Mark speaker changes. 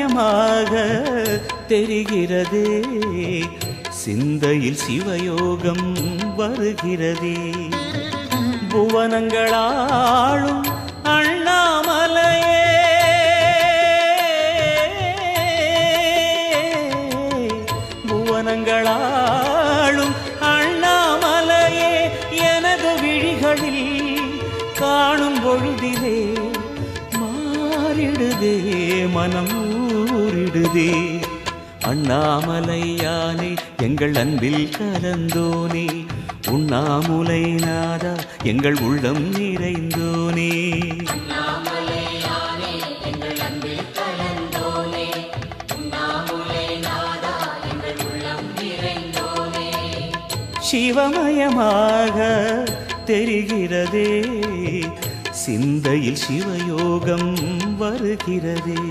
Speaker 1: சிவமயமாக தெரிகிறதே, சிந்தையில் சிவயோகம் வருகிறதே. புவனங்களாளும் அண்ணாமலையே, புவனங்களாளும் அண்ணாமலையே, எனது விழிகளில் காணும் பொழுதிலே மாறிடுதே மனம் ஊறிடுதே. அண்ணாமலையானே எங்கள் அன்பில் கலந்தோனே, உண்ணாமுலை நாதா எங்கள் உள்ளம் நிறைந்தோனே. சிவமயமாக தெரிகிறதே, சிந்தையில் சிவயோகம் வருகிறதே.